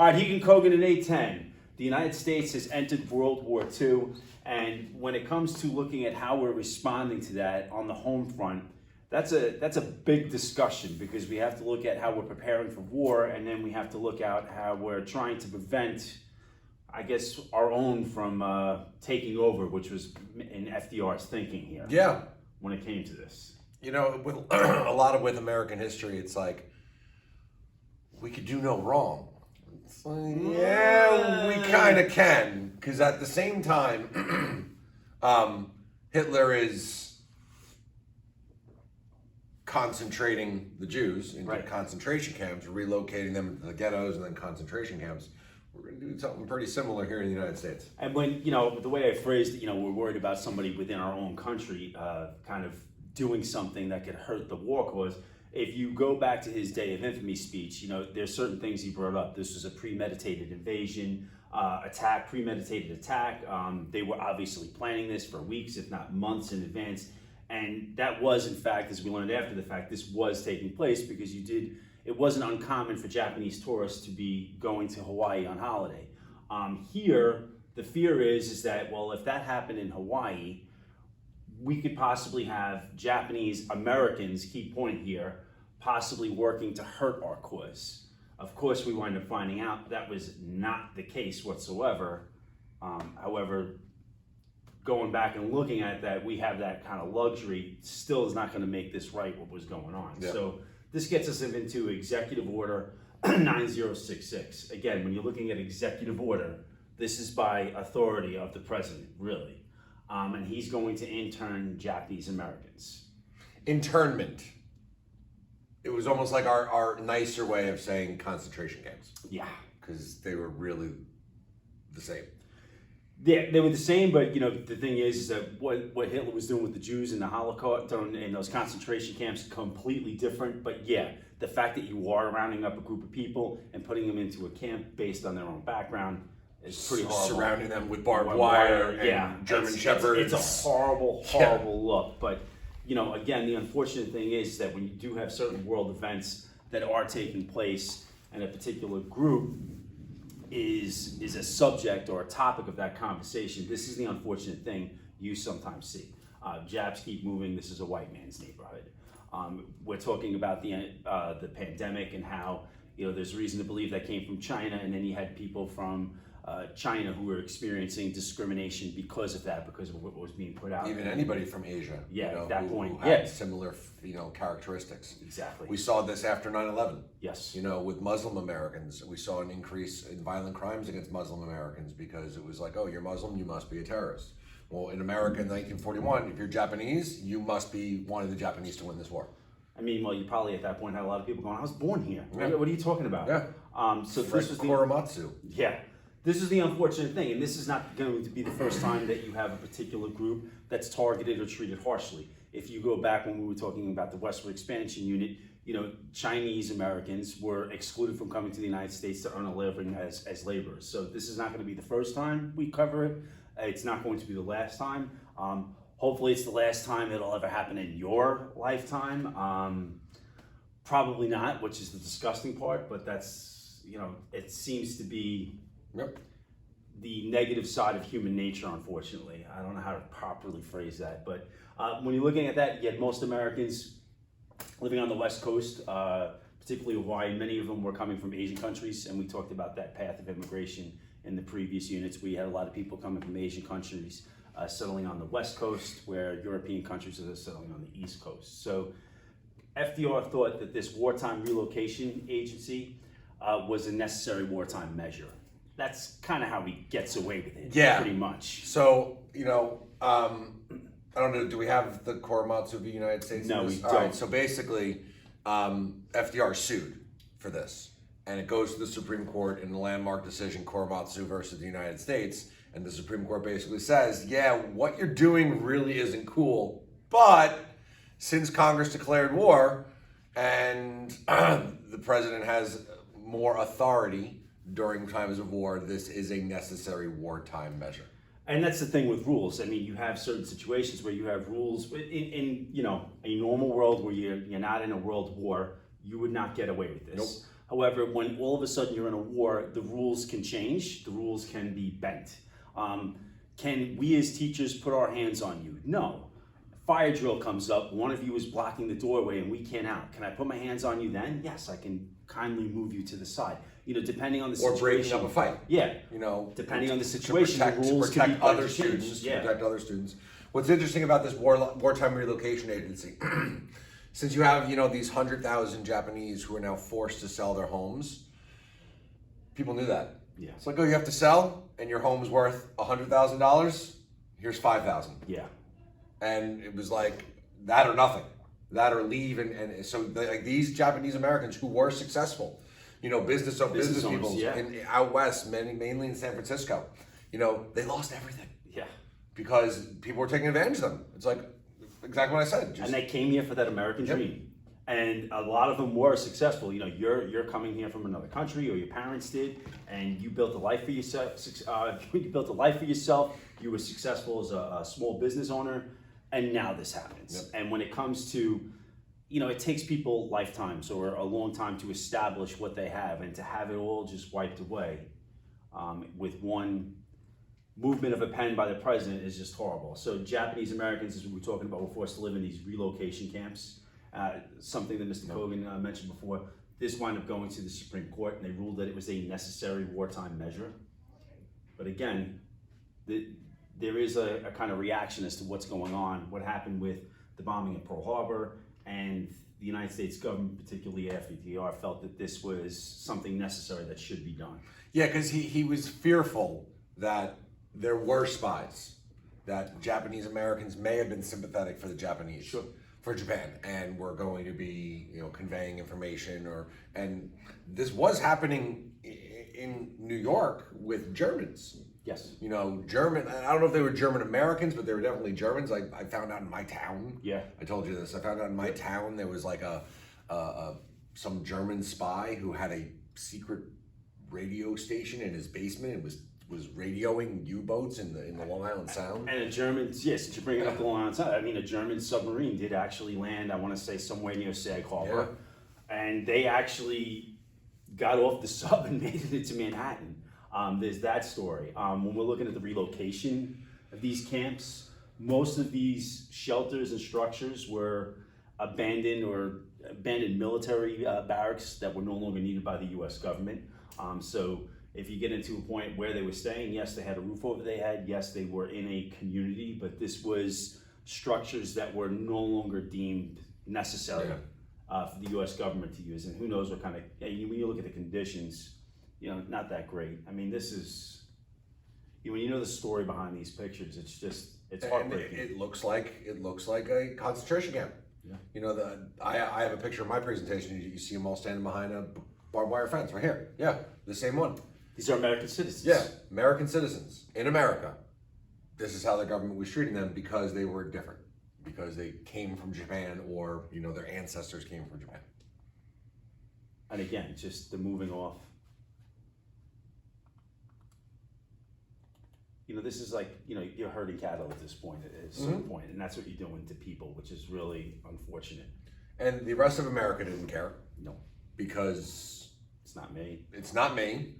All right, Hegan Kogan at 810. The United States has entered World War II, and when it comes to looking at how we're responding to that on the home front, that's a big discussion, because we have to look at how we're preparing for war, and then we have to look at how we're trying to prevent, I guess, our own from taking over, which was in FDR's thinking here. Yeah. When it came to this. You know, with a lot of with American history, it's like, we could do no wrong. It's like, yeah, we kind of can. Because at the same time, Hitler is concentrating the Jews into concentration camps, relocating them into the ghettos and then concentration camps. We're going to do something pretty similar here in the United States. And when, the way I phrased it, we're worried about somebody within our own country kind of doing something that could hurt the war cause. If you go back to his Day of Infamy speech, there's certain things he brought up. This was a premeditated invasion, premeditated attack. They were obviously planning this for weeks, if not months in advance. And that was, in fact, as we learned after the fact, this was taking place because it wasn't uncommon for Japanese tourists to be going to Hawaii on holiday. Here, the fear is that, well, if that happened in Hawaii, we could possibly have Japanese Americans, key point here, possibly working to hurt our cause. Of course, we wind up finding out that was not the case whatsoever. However, going back and looking at that, we have that kind of luxury, still is not going to make this right what was going on. Yeah. So this gets us into Executive Order 9066. Again, when you're looking at Executive Order, this is by authority of the president, really. And he's going to intern Japanese Americans. Internment. It was almost like our nicer way of saying concentration camps. Yeah. Because they were really the same. Yeah, they were the same, but the thing is that what Hitler was doing with the Jews in the Holocaust and those concentration camps, completely different. But yeah, the fact that you are rounding up a group of people and putting them into a camp based on their own background is pretty horrible. Surrounding them with barbed wire and German shepherds. It's a horrible look. But again, the unfortunate thing is that when you do have certain world events that are taking place, and a particular group is a subject or a topic of that conversation, this is the unfortunate thing you sometimes see. Jabs keep moving. This is a white man's neighborhood. We're talking about the pandemic and how there's reason to believe that came from China, and then you had people from China who were experiencing discrimination because of that, because of what was being put out. Even anybody from Asia. Yeah, at that point. Who had similar, characteristics. Exactly. We saw this after 9/11. Yes. With Muslim Americans, we saw an increase in violent crimes against Muslim Americans because it was like, oh, you're Muslim, you must be a terrorist. Well, in America in 1941, if you're Japanese, you must be one of the Japanese to win this war. You probably at that point had a lot of people going, I was born here. Yeah. What are you talking about? Yeah. So this was Korematsu. Yeah. This is the unfortunate thing, and this is not going to be the first time that you have a particular group that's targeted or treated harshly. If you go back when we were talking about the Westward Expansion Unit, Chinese Americans were excluded from coming to the United States to earn a living as laborers. So this is not going to be the first time we cover it. It's not going to be the last time. Hopefully it's the last time it'll ever happen in your lifetime. Probably not, which is the disgusting part, but that's, it seems to be the negative side of human nature, unfortunately. I don't know how to properly phrase that, but when you're looking at that, you had most Americans living on the West Coast, particularly Hawaii. Many of them were coming from Asian countries, and we talked about that path of immigration in the previous units. We had a lot of people coming from Asian countries settling on the West Coast, where European countries are settling on the East Coast. So FDR thought that this wartime relocation agency was a necessary wartime measure. That's kind of how he gets away with it, pretty much. So, I don't know, do we have the Korematsu of the United States? No, we don't. All right, so basically, FDR sued for this, and it goes to the Supreme Court in the landmark decision, Korematsu versus the United States, and the Supreme Court basically says, what you're doing really isn't cool, but since Congress declared war, and the president has more authority during times of war, this is a necessary wartime measure. And that's the thing with rules. You have certain situations where you have rules in a normal world where you're not in a world war, you would not get away with this. Nope. However, when all of a sudden you're in a war, the rules can change, the rules can be bent. Can we as teachers put our hands on you? No. Fire drill comes up, one of you is blocking the doorway and we can't out. Can I put my hands on you then? Yes, I can kindly move you to the side. Depending on the situation. Or breaking up a fight. Yeah. Depending on the situation, the rules to can protect be other students. Yeah. To protect other students. What's interesting about this wartime relocation agency, since you have these 100,000 Japanese who are now forced to sell their homes, people knew that. Yeah. It's like, oh, you have to sell, and your home's worth $100,000. Here's $5,000. Yeah. And it was like that or nothing, that or leave. And so like these Japanese Americans who were successful, business people out west, mainly in San Francisco, they lost everything. Yeah. Because people were taking advantage of them. It's like exactly what I said. And they came here for that American dream. And a lot of them were successful. You're coming here from another country, or your parents did, and you built a life for yourself. You built a life for yourself. You were successful as a small business owner. And now this happens. Yep. And when it comes to, it takes people lifetimes or a long time to establish what they have, and to have it all just wiped away with one movement of a pen by the president is just horrible. So Japanese Americans, as we were talking about, were forced to live in these relocation camps. Something that Mr. Kogan mentioned before. This wound up going to the Supreme Court, and they ruled that it was a necessary wartime measure. But again, there is a kind of reaction as to what's going on, what happened with the bombing of Pearl Harbor, and the United States government, particularly FDR, felt that this was something necessary that should be done. Yeah, because he was fearful that there were spies, that Japanese Americans may have been sympathetic for the Japanese, sure, for Japan, and were going to be conveying information, and this was happening in New York with Germans. Yes. German, I don't know if they were German Americans, but they were definitely Germans. I found out in my town. Yeah. I told you this. I found out in my town there was like some German spy who had a secret radio station in his basement and was radioing U-boats in the Long Island Sound. And a German, yes, to bring it up the Long Island Sound, a German submarine did actually land, I want to say, somewhere near Sag Harbor. Yeah. And they actually got off the sub and made it into Manhattan. There's that story. When we're looking at the relocation of these camps, most of these shelters and structures were abandoned military barracks that were no longer needed by the U.S. government. So if you get into a point where they were staying, yes, they had a roof over their head, yes, they were in a community, but this was structures that were no longer deemed necessary for the U.S. government to use. And who knows what kind of, when you look at the conditions, not that great. I mean, this is, when you know the story behind these pictures, it's heartbreaking. It looks like a concentration camp. Yeah. I have a picture of my presentation. You see them all standing behind a barbed wire fence right here. Yeah, the same one. These are American citizens. Yeah, American citizens in America. This is how the government was treating them because they were different, because they came from Japan, or their ancestors came from Japan. And again, just the moving off. This is like, you're herding cattle at this point, at a certain point, and that's what you're doing to people, which is really unfortunate. And the rest of America didn't care. No. Because it's not me. It's not me.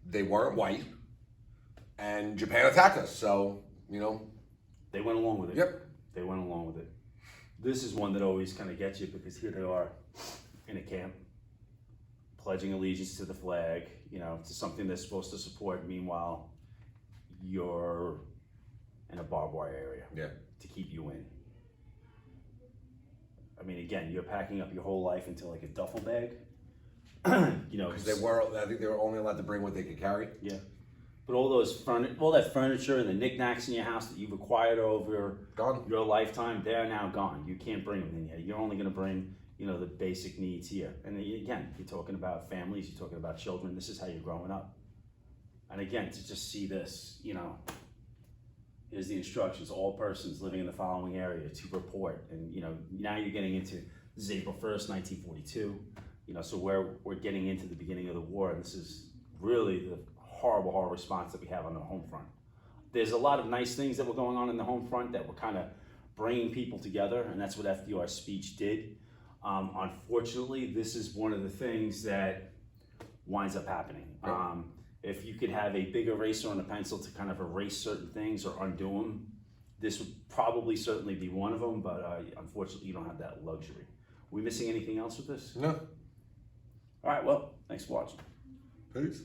They weren't white. And Japan attacked us, so, They went along with it. Yep. They went along with it. This is one that always kind of gets you, because here they are in a camp, pledging allegiance to the flag, to something they're supposed to support. Meanwhile, you're in a barbed wire area to keep you in. I mean, again, you're packing up your whole life into like a duffel bag. Because I think they were only allowed to bring what they could carry. Yeah. But all that furniture and the knickknacks in your house that you've acquired over your lifetime, they're now gone. You can't bring them in here. You're only going to bring, the basic needs here. And again, you're talking about families, you're talking about children. This is how you're growing up. And again, to just see this, here's the instructions: all persons living in the following area to report. And now you're getting into, this is April 1st, 1942. So we're getting into the beginning of the war, and this is really the horrible response that we have on the home front. There's a lot of nice things that were going on in the home front that were kind of bringing people together, and that's what FDR's speech did. Unfortunately, this is one of the things that winds up happening. If you could have a big eraser and a pencil to kind of erase certain things or undo them, this would probably certainly be one of them, but unfortunately you don't have that luxury. Are we missing anything else with this? No. All right, well, thanks for watching. Peace.